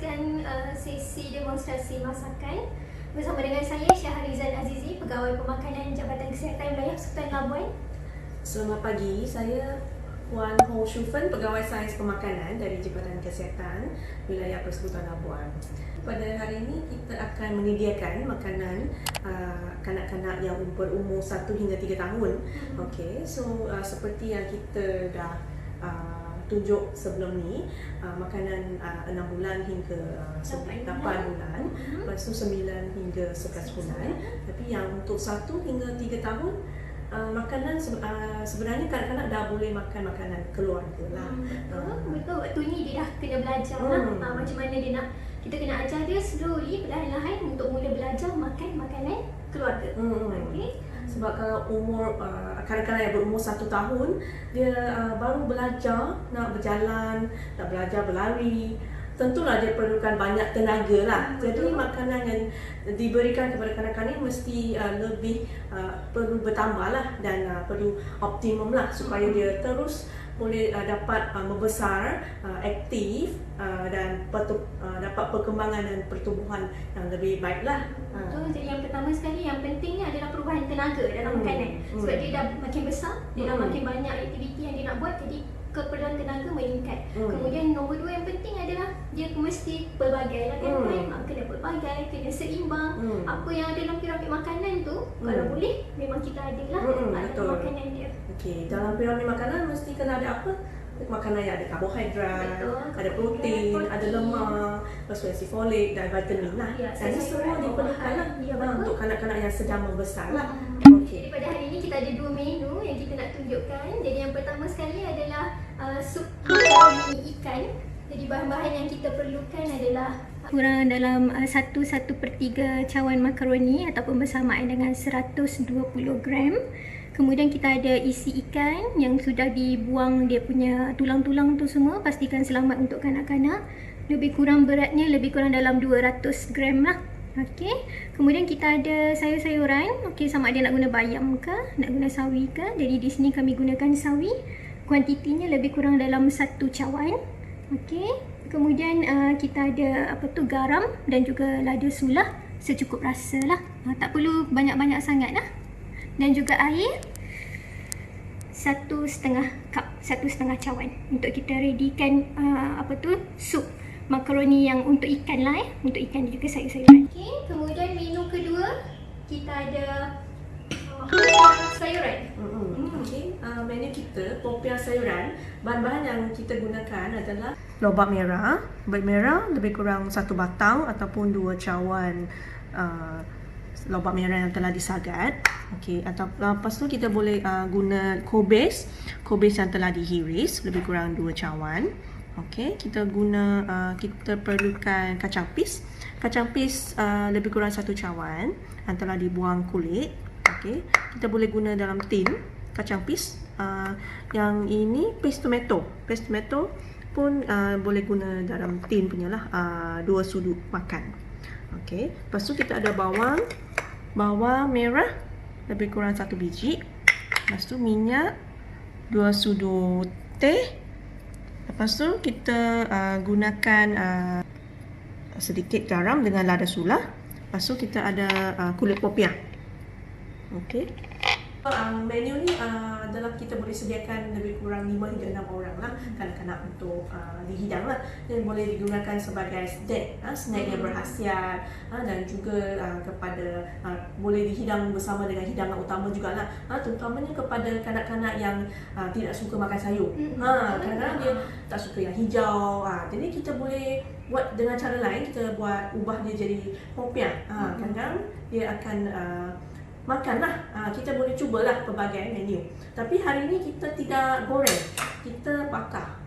teruskan sesi demonstrasi masakan bersama dengan saya Syaharizan Azizi, Pegawai Pemakanan Jabatan Kesihatan Wilayah Persekutuan Labuan. Selamat pagi, saya Puan Ho Shufen, Pegawai Sains Pemakanan dari Jabatan Kesihatan Wilayah Persekutuan Labuan. Pada hari ini kita akan menyediakan makanan kanak-kanak yang berumur 1 hingga 3 tahun. Okey, so seperti yang kita dah tunjuk sebelum ni, makanan 6 bulan hingga 8 bulan, lepas tu 9 hingga 11 bulan. Tapi yang untuk 1 hingga 3 tahun, makanan sebenarnya kanak-kanak dah boleh makan makanan keluarga lah. Betul, waktu ni dia dah kena belajar lah macam mana dia nak, kita kena ajar dia slowly, perlahan-lahan untuk mula belajar makan makanan keluarga. Okay. Sebab kalau umur kanak-kanak yang berumur 1 tahun, dia baru belajar nak berjalan, nak belajar berlari, tentulah dia perlukan banyak tenaga lah. Jadi makanan yang diberikan kepada kanak-kanak mesti lebih perlu bertambah lah, dan perlu optimum lah supaya dia terus boleh dapat membesar, aktif, dan dapat perkembangan dan pertumbuhan yang lebih baik lah. Betul, jadi yang pertama sekali yang pentingnya adalah perubahan tenaga dalam makanan. Sebab dia dah makin besar, dia dah makin banyak aktiviti yang dia nak buat, jadi keperluan tenaga meningkat. Kemudian nombor 2 yang penting adalah dia mesti pelbagai lah kan, kena pelbagai, kena seimbang. Apa yang ada dalam piramid makanan tu, kalau boleh memang kita adalah ada makanan dia. Okey, dalam piramid makanan mesti kena ada apa? Makanan yang ada karbohidrat, ada protein, ada lemak, asuransi folik dan vitamin lah. Dan ini semua diperlukan lah untuk kanak-kanak yang sedang membesar lah. Jadi pada hari ini kita ada 2 menu yang kita nak tunjukkan. Jadi yang pertama sekali adalah sup makaroni ikan. Jadi bahan-bahan yang kita perlukan adalah kurang dalam 1/3 cawan makaroni ataupun bersamaan dengan 120 gram. Kemudian kita ada isi ikan yang sudah dibuang dia punya tulang-tulang tu semua, pastikan selamat untuk kanak-kanak. Lebih kurang beratnya lebih kurang dalam 200 gram lah. Okey. Kemudian kita ada sayur-sayuran. Okey, sama ada nak guna bayam ke, nak guna sawi ke. Jadi di sini kami gunakan sawi. Kuantitinya lebih kurang dalam 1 cawan. Okey. Kemudian kita ada garam dan juga lada sulah secukup rasa lah. Tak perlu banyak-banyak sangat lah. Dan juga air 1,5 cup, 1,5 cawan untuk kita readykan sup makaroni yang untuk ikan lah untuk ikan dan juga sayur-sayuran. Okey, kemudian menu kedua kita ada sayuran. Okey, menu kita popiah sayuran. Bahan-bahan yang kita gunakan adalah lobak merah, lebih kurang 1 batang ataupun 2 cawan lobak merah yang telah disagat. Okey, atau lepas tu kita boleh guna kobis yang telah dihiris lebih kurang 2 cawan. Okey, kita perlukan kacang pis lebih kurang 1 cawan yang telah dibuang kulit. Okey, kita boleh guna dalam tin kacang pis. Yang ini paste tomato pun boleh guna dalam tin punya lah, 2 sudut makan. Okey, lepas tu kita ada bawang merah lebih kurang 1 biji. Lepas tu minyak 2 sudu teh. Lepas tu kita gunakan sedikit garam dengan lada sulah. Lepas tu kita ada kulit popiah. Okey. Menu ni adalah kita boleh sediakan lebih kurang 5 hingga 6 orang lah kanak-kanak untuk dihidang lah, dan boleh digunakan sebagai snack yang berkhasiat, dan juga kepada boleh dihidang bersama dengan hidangan utama jugalah, terutamanya kepada kanak-kanak yang tidak suka makan sayur. Kadang-kadang dia tak suka yang hijau, jadi kita boleh buat dengan cara lain, kita ubah dia jadi popiah. Kadang-kadang dia akan makan lah. Kita boleh cubalah pelbagai menu. Tapi hari ini kita tidak goreng, kita bakar.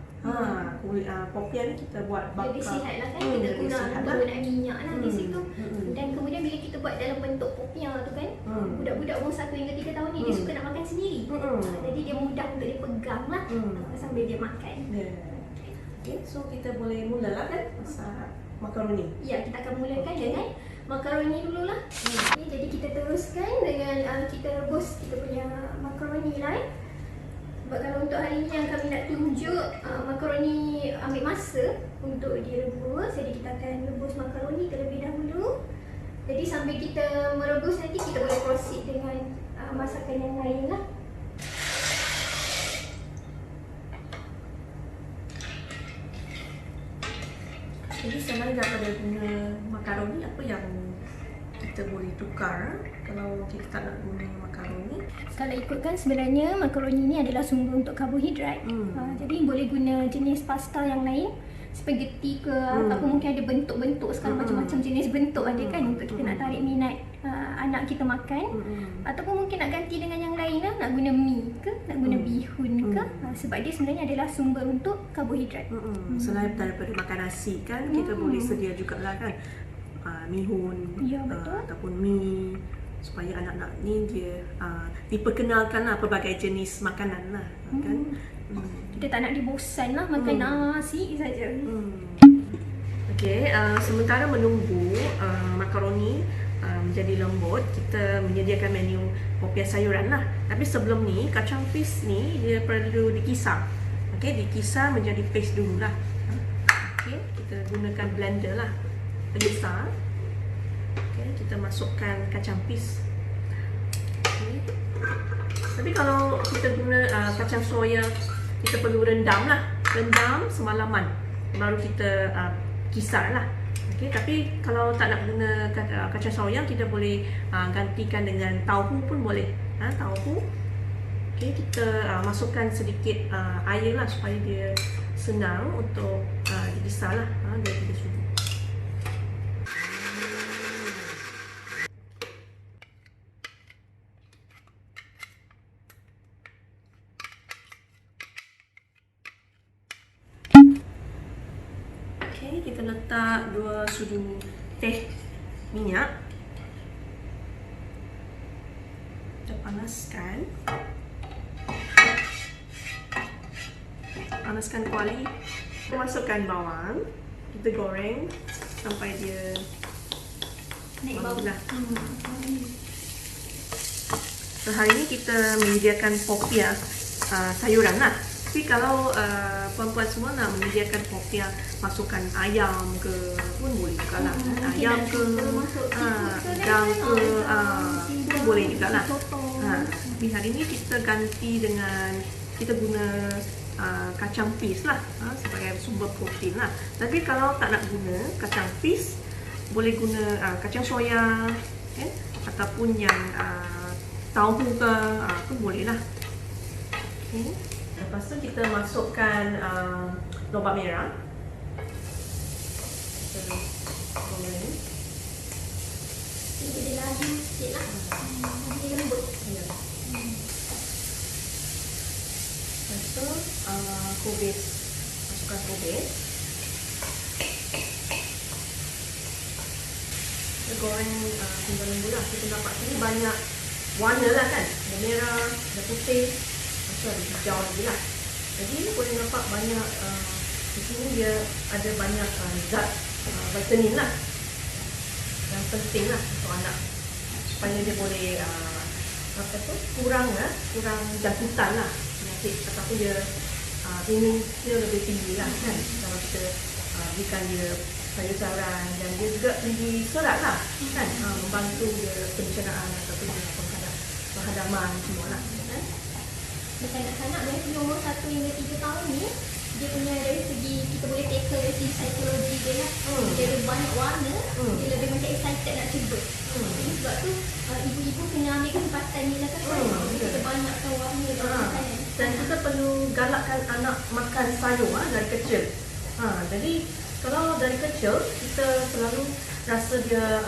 Popiah ni kita buat bakar. Lebih sihat lah kan, kita guna minyak lah di situ. Dan kemudian bila kita buat dalam bentuk popiah tu kan, budak-budak umur 1 hingga 3 tahun ni dia suka nak makan sendiri. Jadi dia mudah untuk dia pegang lah sambil dia makan. Okay, so kita boleh mulalah kan masak makaroni. Ya, kita akan mulakan dengan makaroni dululah. Jadi kita teruskan dengan kita rebus kita punya makaroni lah. Sebab kalau untuk hari ni yang kami nak tunjuk, makaroni ambil masa untuk direbus. Jadi kita akan rebus makaroni terlebih dahulu. Jadi sambil kita merebus nanti kita boleh proceed dengan masakan yang lain lah. Jadi selain daripada guna makaroni, apa yang kita boleh tukar kalau kita tak nak guna makaroni? Kalau ikutkan sebenarnya makaroni ni adalah sumber untuk karbohidrat. Jadi boleh guna jenis pasta yang lain, spaghetti ke ataupun mungkin ada bentuk-bentuk sekarang macam-macam jenis bentuk ada kan untuk kita nak tarik minat anak kita makan. Ataupun mungkin nak ganti dengan yang lain lah, nak guna mie ke, nak guna bihun ke, sebab dia sebenarnya adalah sumber untuk karbohidrat. Selain daripada makan nasi kan, kita boleh sedia jugalah kan mihun, Ya, betul. ataupun mie, supaya anak-anak ni dia diperkenalkan lah pelbagai jenis makanan lah kan. Kita tak nak dibosan lah makan nasi saja. Okey, sementara menunggu makaroni menjadi lembut, kita menyediakan menu popiah sayuran lah. Tapi sebelum ni, kacang pis ni dia perlu dikisar. Okey, dikisar menjadi paste dulu lah. Okey, kita gunakan blender lah. Kisar. Okey, kita masukkan kacang pis. Okay. Tapi kalau kita guna kacang soya, kita perlu rendam lah. Rendam semalaman baru kita kisar lah. Okay, tapi kalau tak nak guna kacang soya, kita boleh gantikan dengan tauhu pun boleh. Tauhu. Okay, kita masukkan sedikit air lah supaya dia senang untuk dikisar lah. Dia tidak sudu. Kita letak 2 sudu teh minyak. Kita panaskan. Panaskan kuali. Kita masukkan bawang. Kita goreng sampai dia Naik bau lah. So, hari ni kita menyediakan popiah sayuran lah. Tapi kalau puan-puan semua nak menyediakan popiah, masukkan ayam ke pun boleh juga lah. Ayam ke, udang ke, pun boleh juga lah. Tapi hari ni kita ganti dengan, kita guna kacang pis lah sebagai sumber protein lah. Tapi kalau tak nak guna kacang pis, boleh guna kacang soya kan? Ataupun yang tauhu ke pun boleh lah. Okay. Lepas tu kita masukkan lobak merah. Kita goreng. Dia laju sikit lah. Dia lembut. Ya. Lepas tu kubis. Masukkan kubis. Kita goreng hingga lembut lah. Kita dapat sini banyak warna lah kan. Ada merah, ada putih, ada hijau lagi lah. Jadi boleh nampak banyak di sini dia ada banyak zat vitamin lah yang penting lah untuk anak, supaya dia boleh kurang jangkitan lah penyakit, ataupun dia imun dia lebih tinggi lah kan kalau kita berikan dia sayur-sayuran, dan dia juga tinggi serat lah kan, membantu dia pencernaan ataupun dia penghadaman semua lah kan. Dekat anak-anak dari umur 1 hingga 3 tahun ni, dia punya dari segi kita boleh tackle dari segi psikologi dia lah. Dia ada banyak warna, dia lebih macam excited nak cuba. Jadi sebab tu ibu-ibu kena ambil kesempatan ni lah kan. Kita banyakkan warna dalam makanan. Dan kita perlu galakkan anak makan sayur dari kecil. Jadi kalau dari kecil kita selalu rasa dia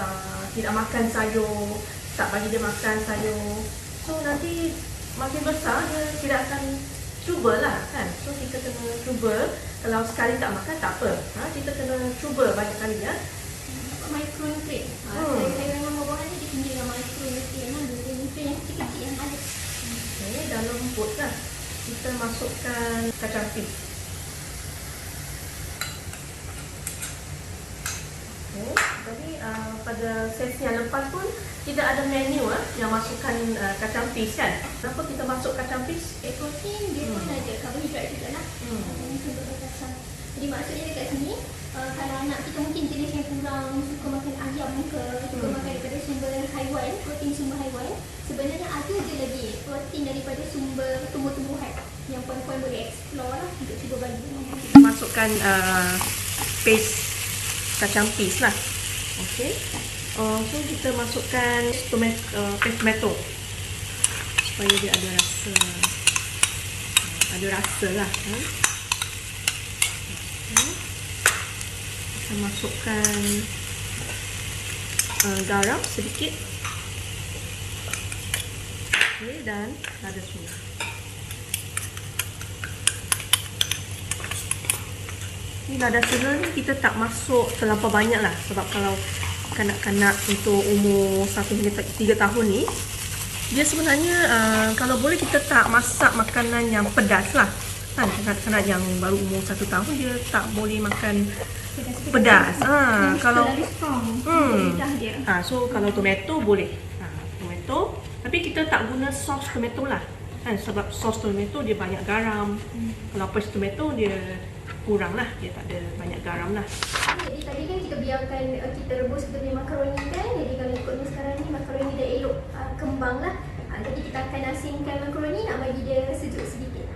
tidak makan sayur, tak bagi dia makan sayur, so nanti makin besar dia tidak akan cubalah kan. So kita kena cuba. Kalau sekali tak makan tak apa, kita kena cuba banyak kali ya. Micronutrient. Sayur-sayuran dan buah-buahan ni dia tinggi dengan micronutrient lah. Nutrient yang kecil-kecil yang ada. Okay, dalam lembut lah kita masukkan kacang pis. Okay, tadi pada sesi yang lepas pun tidak ada menu yang masukkan kacang pis kan. Kenapa kita masuk kacang pis? Protein dia pun ada karbohidrat juga lah. Ini sumber kacang. Jadi maksudnya dekat sini kalau anak kita mungkin jenis yang kurang suka makan ayam ke, suka makan daripada sumber haiwan, protein sumber haiwan, sebenarnya ada je lagi protein daripada sumber tumbuh-tumbuhan yang puan-puan boleh explore lah untuk cuba bagi. Masukkan paste kacang pis lah. Okey. So kita masukkan paste tomato supaya dia ada rasa lah. Kita masukkan garam sedikit. Okey, dan lada sulam. Ini lada sulam ni kita tak masuk terlampau banyak lah, sebab kalau kanak-kanak untuk umur 1 hingga 3 tahun ni, dia sebenarnya kalau boleh kita tak masak makanan yang pedas lah kan. Kanak-kanak yang baru umur 1 tahun dia tak boleh makan pedas. Kalau so kalau tomato boleh. Tomato, tapi kita tak guna sos tomato lah kan, sebab sos tomato dia banyak garam. Kalau paste tomato dia kurang lah, dia tak ada banyak garam lah. Jadi tadi kan kita biarkan kita rebus kita punya makaroni kan. Jadi kalau ikutnya sekarang ni makaroni dah elok kembang lah. Jadi kita akan asingkan makaroni, nak bagi dia sejuk sedikit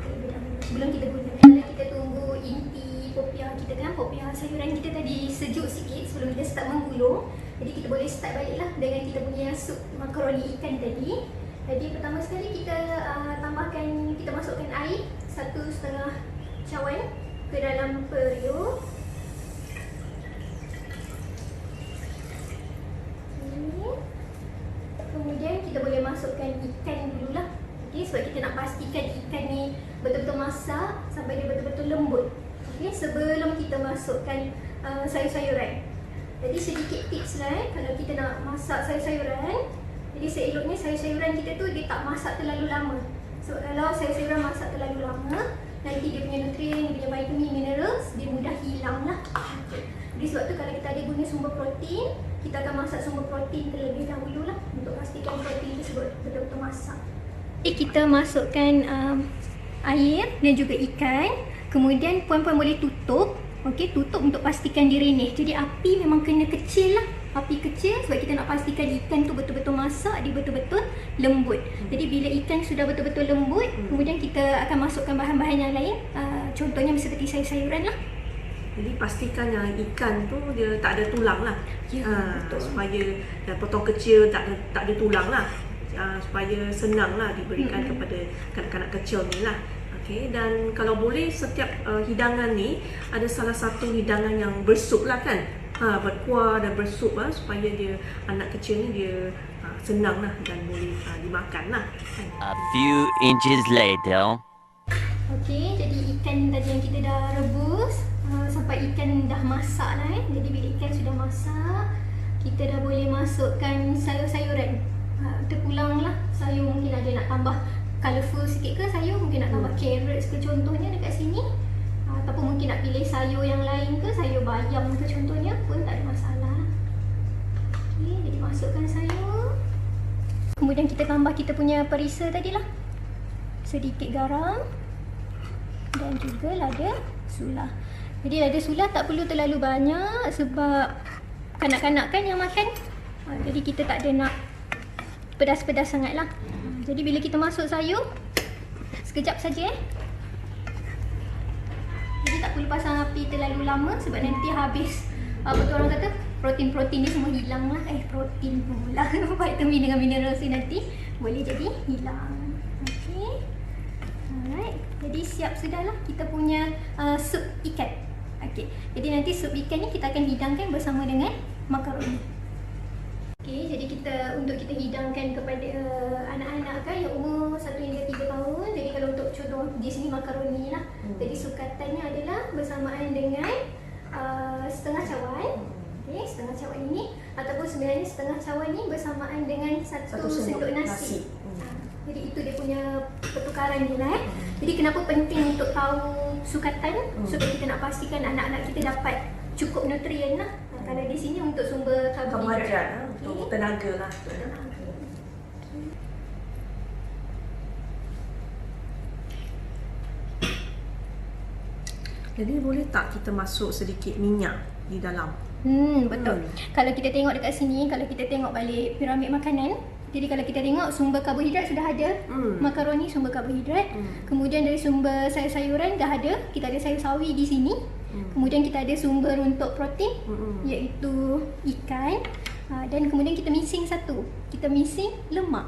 sebelum kita guna. Kalau kita tunggu inti popiah kita kan, popiah sayuran kita tadi sejuk sikit sebelum kita start menggulung. Jadi kita boleh start balik lah dengan kita punya sup makaroni ikan tadi. Jadi pertama sekali kita kita masukkan air 1,5 cawan ke dalam periuk. Kemudian kita boleh masukkan ikan dululah. Okey, sebab kita nak pastikan ikan ni betul-betul masak sampai dia betul-betul lembut. Okey, sebelum kita masukkan sayur-sayuran. Jadi sedikit tips lah kalau kita nak masak sayur-sayuran. Jadi seeloknya sayur-sayuran kita tu dia tak masak terlalu lama. Sebab kalau sayur-sayuran masak terlalu lama, nanti dia punya nutrien, dia punya vitamin, minerals, dia mudah hilang lah. Jadi sebab tu kalau kita ada guna sumber protein, kita akan masak sumber protein terlebih dahulu lah untuk pastikan protein tersebut betul-betul masak. Kita masukkan air dan juga ikan. Kemudian puan-puan boleh tutup. Okey, tutup untuk pastikan dia renyah. Jadi api memang kena kecil lah. Api kecil sebab kita nak pastikan ikan tu betul-betul masak, dia betul-betul lembut. Jadi bila ikan sudah betul-betul lembut, kemudian kita akan masukkan bahan-bahan yang lain. Contohnya seperti sayur-sayuran lah. Jadi pastikan yang ikan tu dia tak ada tulang lah. Betul. Supaya potong kecil tak ada tulang lah. Supaya senang lah diberikan kepada kanak-kanak kecil ni lah. Okay, dan kalau boleh setiap hidangan ni ada salah satu hidangan yang bersup lah kan, berkuah dan bersup lah, supaya dia anak kecil ni dia senang lah dan boleh dimakan lah. A few inches later. Okay, jadi ikan tadi yang kita dah rebus sampai ikan dah masak lah Jadi bila ikan sudah masak, kita dah boleh masukkan sayur-sayuran. Terpulang lah sayur, mungkin ada nak tambah colourful sikit ke sayur, mungkin nak tambah carrots ke contohnya dekat sini, ataupun mungkin nak pilih sayur yang lain ke, sayur bayam ke contohnya pun tak ada masalah. Okay, jadi masukkan sayur. Kemudian kita tambah kita punya perisa tadi lah, sedikit garam dan juga lada sulah. Jadi lada sulah tak perlu terlalu banyak sebab kanak-kanak kan yang makan, jadi kita tak ada nak pedas-pedas sangat lah. Jadi bila kita masuk sayur, sekejap saja Jadi tak perlu pasang api terlalu lama sebab nanti habis, apa tu orang kata, protein-protein ni semua hilang lah. Protein pula vitamin dengan mineral ni nanti boleh jadi hilang. Okay, alright. Jadi siap sudah lah kita punya sup ikan. Okay, jadi nanti sup ikan ni kita akan hidangkan bersama dengan makaroni. Okay, jadi untuk kita hidangkan kepada anak-anak kan yang umur 1 hingga 3 tahun. Jadi kalau untuk contoh di sini makaroni lah. Jadi sukatannya adalah bersamaan dengan setengah cawan. Okay, setengah cawan ini, ataupun sebenarnya setengah cawan ni bersamaan dengan satu sendok nasi. Jadi itu dia punya pertukaran ni lah. Jadi kenapa penting untuk tahu sukatan? Supaya kita nak pastikan anak-anak kita dapat cukup nutrien lah. Kalau di sini untuk sumber Karbohidrat karbohidrat. untuk tenaga lah. Jadi boleh tak kita masuk sedikit minyak di dalam? Betul. Kalau kita tengok dekat sini, kalau kita tengok balik piramid makanan, jadi kalau kita tengok sumber karbohidrat sudah ada. Makaroni sumber karbohidrat. Kemudian dari sumber sayur-sayuran dah ada. Kita ada sayur sawi di sini. Kemudian kita ada sumber untuk protein iaitu ikan. Dan kemudian kita missing satu. Kita missing lemak.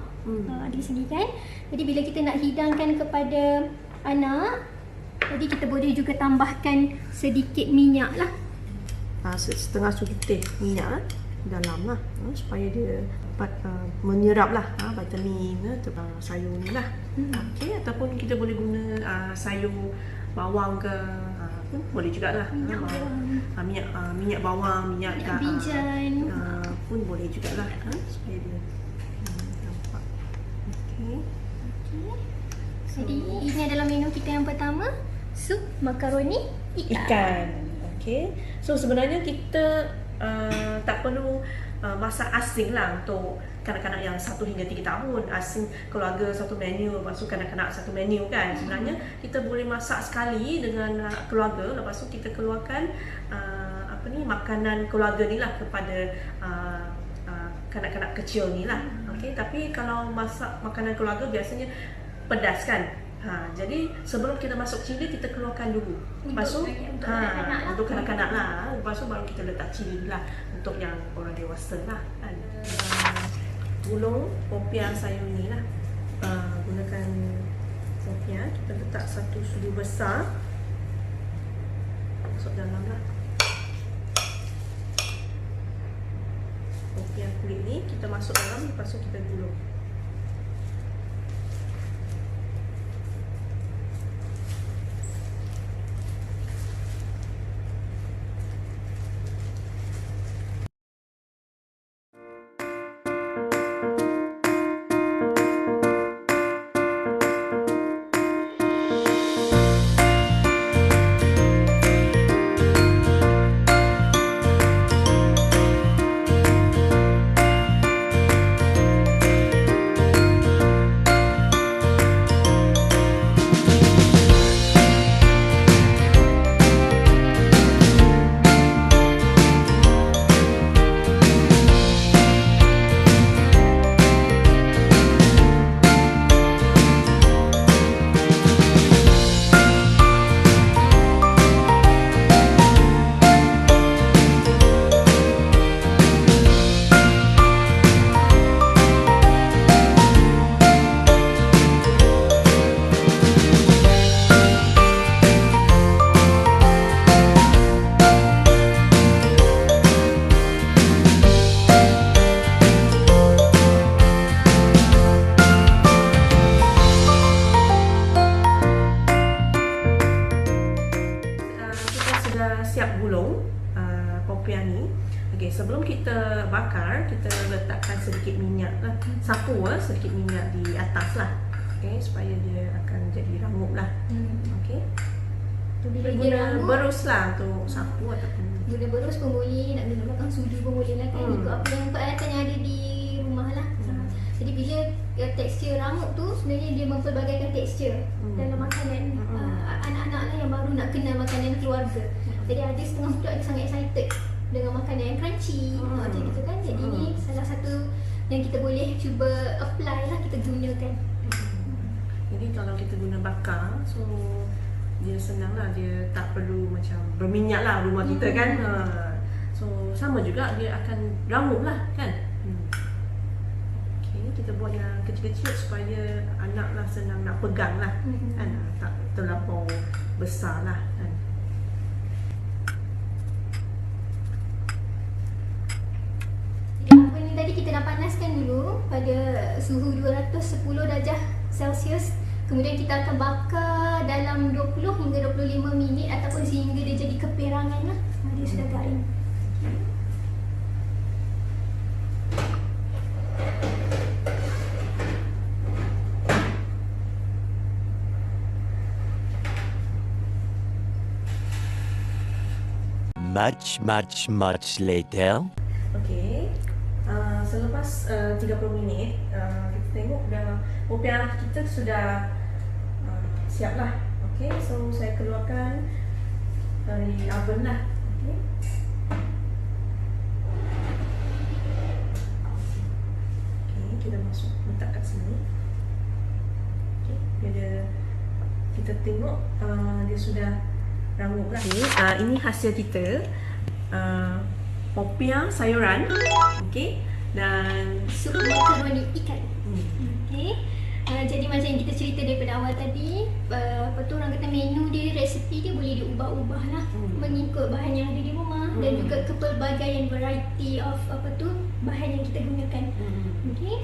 Di sini kan. Jadi bila kita nak hidangkan kepada anak, jadi kita boleh juga tambahkan sedikit minyak lah. Setengah sudu teh minyak dalam lah, supaya dia dapat menyerap lah vitamin sayur ni lah. Okey, ataupun kita boleh guna sayur bawang ke pun boleh jugalah. Minyak bawang, minyak bijan pun boleh jugalah, supaya dia nampak. Okey. Jadi ini adalah menu kita yang pertama, sup makaroni ikan. Okey. So sebenarnya kita tak perlu masak asing lah untuk kanak-kanak yang 1 hingga 3 tahun. Asing keluarga satu menu, lepas tu kanak-kanak satu menu kan. Sebenarnya kita boleh masak sekali dengan keluarga, lepas tu kita keluarkan makanan keluarga ni lah kepada kanak-kanak kecil ni lah. Okey, tapi kalau masak makanan keluarga biasanya pedas kan. Jadi sebelum kita masuk cili, kita keluarkan dulu. Lepas tu untuk kanak-kanak lah. Lepas tu baru kita letak cili lah untuk yang orang dewasa lah kan. Gulung popiah sayur ni lah. Gunakan popiah, kita letak 1 sudu besar masuk dalam lah. Popiah kulit ni kita masuk dalam, lepas tu kita gulung. Siap gulung popiah ni. Okey, sebelum kita bakar, kita letakkan sedikit minyak lah. Sapu sedikit minyak di atas lah. Okey, supaya dia akan jadi rangup lah. Okey. Bila dia Guna rangup, berus lah untuk sapu ataupun guna berus pun boleh, nak guna belakang sudu pun boleh lah kan. Ikut apa yang peralatan yang ada di rumah lah. Jadi bila tekstur rangup tu, sebenarnya dia mempelbagaikan tekstur dalam makanan. Anak-anak lah yang baru nak kenal makanan keluarga. Jadi ada setengah budak ada sangat excited dengan makanan yang crunchy, macam gitu kan. Jadi ni salah satu yang kita boleh cuba apply lah, kita gunakan. Jadi kalau kita guna bakar, so dia senang lah, dia tak perlu macam berminyak lah rumah kita kan. So sama juga dia akan rangup lah kan. Okay, kita buat yang kecil-kecil supaya anak lah senang nak pegang lah kan, tak terlampau besar lah kan. Apa ni tadi kita dah panaskan dulu pada suhu 210 darjah Celsius. Kemudian kita akan bakar dalam 20 hingga 25 minit ataupun sehingga dia jadi keperangan lah. Dia sudah garing. much later. Okey. Selepas 30 minit, kita tengok dah popiah kita sudah siap lah. Okey, so saya keluarkan dari oven lah. Okey. Okey, kita letak kat sini. Okey, bila kita tengok dia sudah rangup lah. Okey, ini hasil kita. Popiah sayuran, okey, dan Sup makaroni ikan. Okey. Jadi macam yang kita cerita daripada awal tadi, apa tu orang kata menu dia, resipi dia boleh diubah-ubah lah mengikut bahan yang ada di rumah dan juga kepelbagaian variety of apa tu bahan yang kita gunakan. Okey.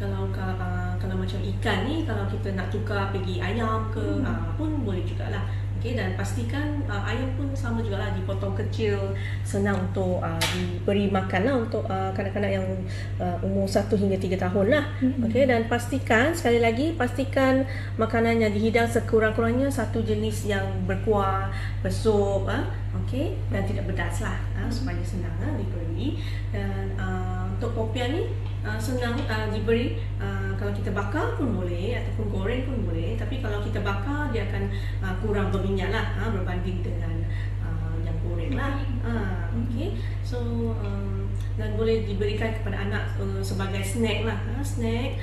Kalau macam ikan ni, kalau kita nak tukar pergi ayam ke pun boleh jugalah. Okey, dan pastikan ayam pun sama jugalah, dipotong kecil, senang untuk diberi makan lah untuk kanak-kanak yang umur 1 hingga 3 tahun lah. Okey, dan pastikan, sekali lagi, pastikan makanannya dihidang sekurang-kurangnya satu jenis yang berkuah, bersup, okey, dan tidak pedas lah, supaya senang diberi. Dan untuk popiah ni senang diberi, kalau kita bakar pun boleh ataupun goreng pun boleh, tapi kalau kita bakar dia akan kurang berminyak lah, berbanding dengan yang goreng lah. Okey, so dan boleh diberikan kepada anak sebagai snack lah, snack,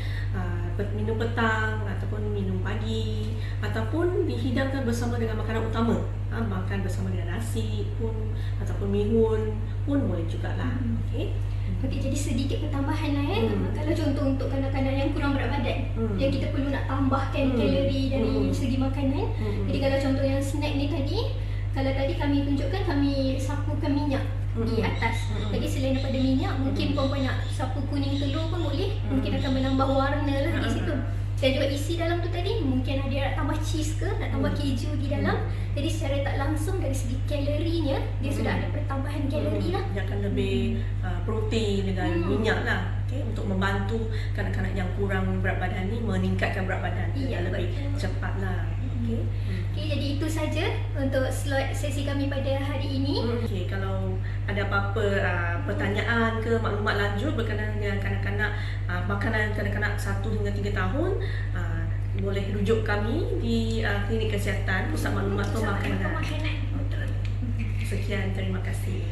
minum petang ataupun minum pagi, ataupun dihidangkan bersama dengan makanan utama, makan bersama dengan nasi pun ataupun mihun pun boleh jugalah. Okey. Okey, jadi sedikit pertambahan lah ya. Kalau contoh untuk kanak-kanak yang kurang berat badan, yang kita perlu nak tambahkan kalori dari segi makanan. Jadi kalau contoh yang snack ni tadi, kalau tadi kami tunjukkan, kami sapukan minyak di atas. Jadi selain daripada minyak, mungkin puan-puan nak sapu kuning telur pun boleh. Mungkin akan menambah warna lah di situ. Dan juga isi dalam tu tadi, mungkin ada nak tambah cheese ke, nak tambah keju di dalam. Jadi secara tak langsung dari segi kalorinya, dia sudah ada pertambahan kalori lah. Dia akan lebih protein dengan minyak lah. Okay, untuk membantu kanak-kanak yang kurang berat badan ni meningkatkan berat badan lebih cepat lah. Okay. Okay, jadi itu saja untuk slot sesi kami pada hari ini. Okay, kalau ada apa-apa pertanyaan ke maklumat lanjut berkenaan dengan kanak-kanak, makanan kanak-kanak 1 hingga 3 tahun, boleh rujuk kami di Klinik Kesihatan Pusat Maklumat Pemakanan. Sekian, terima kasih.